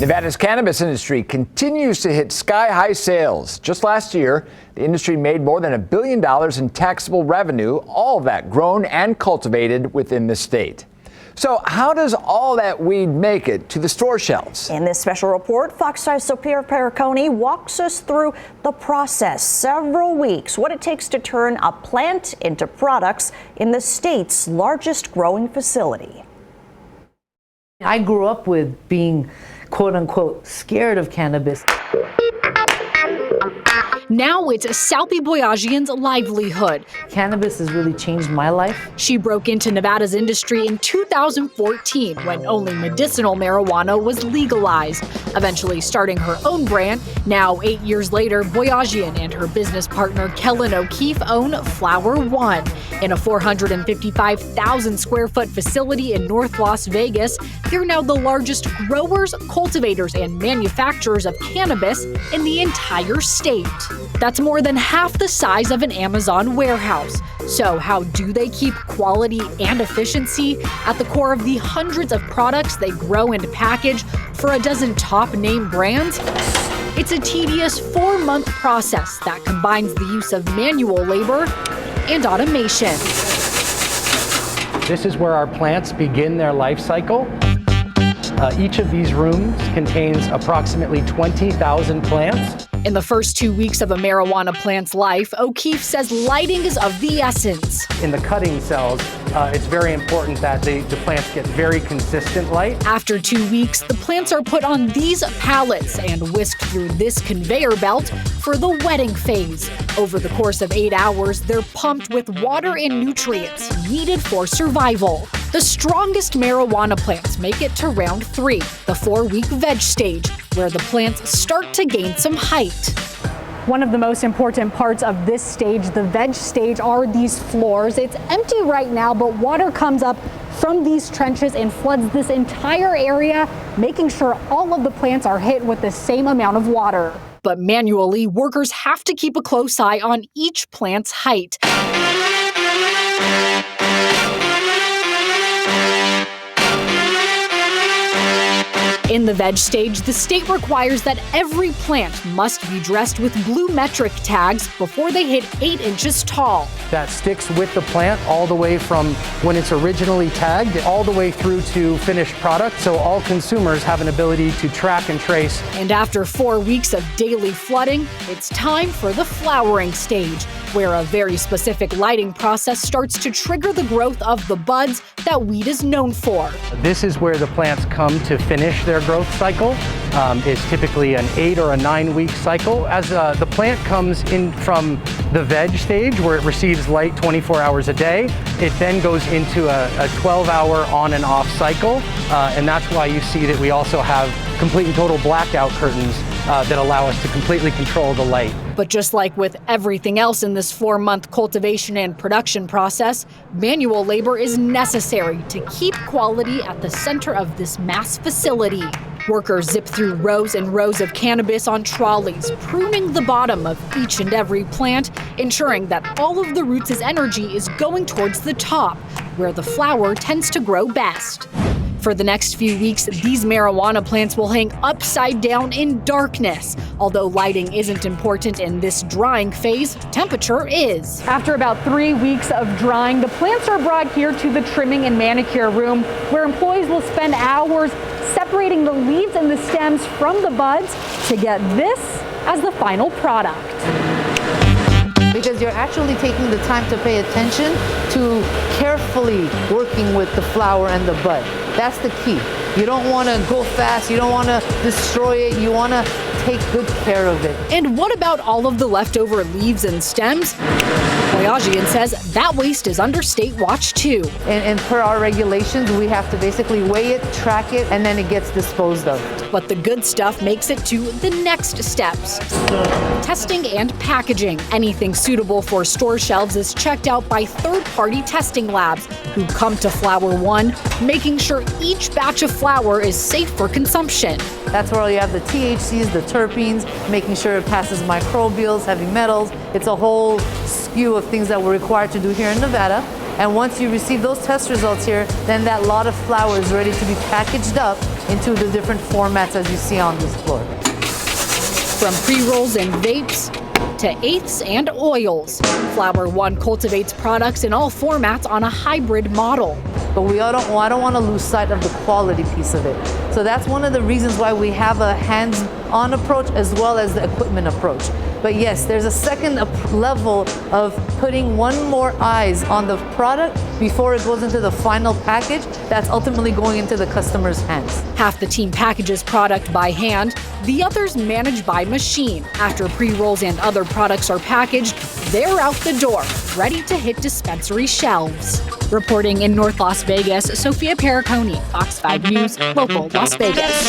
Nevada's cannabis industry continues to hit sky-high sales. Just last year, the industry made more than $1 billion in taxable revenue, all of that grown and cultivated within the state. So how does all that weed make it to the store shelves? In this special report, Fox 5's Sophia Pericone walks us through the process, several weeks, what it takes to turn a plant into products in the state's largest growing facility. I grew up with being quote unquote scared of cannabis. Now it's Southie Boyajian's livelihood. Cannabis has really changed my life. She broke into Nevada's industry in 2014 when only medicinal marijuana was legalized, eventually starting her own brand. Now, 8 years later, Boyajian and her business partner Kellen O'Keefe own Flower One. In a 455,000 square foot facility in North Las Vegas, they're now the largest growers, cultivators, and manufacturers of cannabis in the entire state. That's more than half the size of an Amazon warehouse. So how do they keep quality and efficiency at the core of the hundreds of products they grow and package for a dozen top name brands? It's a tedious 4-month process that combines the use of manual labor and automation. This is where our plants begin their life cycle. Each of these rooms contains approximately 20,000 plants. In the first 2 weeks of a marijuana plant's life, O'Keefe says lighting is of the essence. In the cutting cells, it's very important that the plants get very consistent light. After 2 weeks, the plants are put on these pallets and whisked through this conveyor belt for the wetting phase. Over the course of 8 hours, they're pumped with water and nutrients needed for survival. The strongest marijuana plants make it to round 3, the 4-week veg stage, where the plants start to gain some height. One of the most important parts of this stage, the veg stage, are these floors. It's empty right now, but water comes up from these trenches and floods this entire area, making sure all of the plants are hit with the same amount of water. But manually, workers have to keep a close eye on each plant's height. In the veg stage, the state requires that every plant must be dressed with blue metric tags before they hit 8 inches tall. That sticks with the plant all the way from when it's originally tagged all the way through to finished product, so all consumers have an ability to track and trace. And after 4 weeks of daily flooding, it's time for the flowering stage, where a very specific lighting process starts to trigger the growth of the buds that weed is known for. This is where the plants come to finish their growth cycle. It's typically an 8 or a 9 week cycle. As the plant comes in from the veg stage, where it receives light 24 hours a day, it then goes into a 12-hour on and off cycle. And that's why you see that we also have complete and total blackout curtains that allow us to completely control the light. But just like with everything else in this 4-month cultivation and production process, manual labor is necessary to keep quality at the center of this mass facility. Workers zip through rows and rows of cannabis on trolleys, pruning the bottom of each and every plant, ensuring that all of the roots' energy is going towards the top, where the flower tends to grow best. For the next few weeks, these marijuana plants will hang upside down in darkness. Although lighting isn't important in this drying phase, temperature is. After about 3 weeks of drying, the plants are brought here to the trimming and manicure room, where employees will spend hours separating the leaves and the stems from the buds to get this as the final product. Because you're actually taking the time to pay attention to carefully working with the flower and the bud. That's the key. You don't want to go fast, you don't want to destroy it, you want to take good care of it. And what about all of the leftover leaves and stems? Boyajian says that waste is under state watch too. And per our regulations, we have to basically weigh it, track it, and then it gets disposed of. But the good stuff makes it to the next steps. Testing and packaging. Anything suitable for store shelves is checked out by third-party testing labs who come to Flower One, making sure each batch of flower is safe for consumption. That's where you have the THCs, the terpenes, making sure it passes microbials, heavy metals. It's a whole skew of things that we're required to do here in Nevada. And once you receive those test results here, then that lot of flower is ready to be packaged up into the different formats as you see on this floor. From pre-rolls and vapes to eighths and oils, Flower One cultivates products in all formats on a hybrid model. But I don't want to lose sight of the quality piece of it. So that's one of the reasons why we have a hands-on approach as well as the equipment approach. But yes, there's a second level of putting one more eyes on the product before it goes into the final package that's ultimately going into the customer's hands. Half the team packages product by hand, the others manage by machine. After pre-rolls and other products are packaged, they're out the door, ready to hit dispensary shelves. Reporting in North Las Vegas, Sophia Pericone, Fox 5 News, local Las Vegas.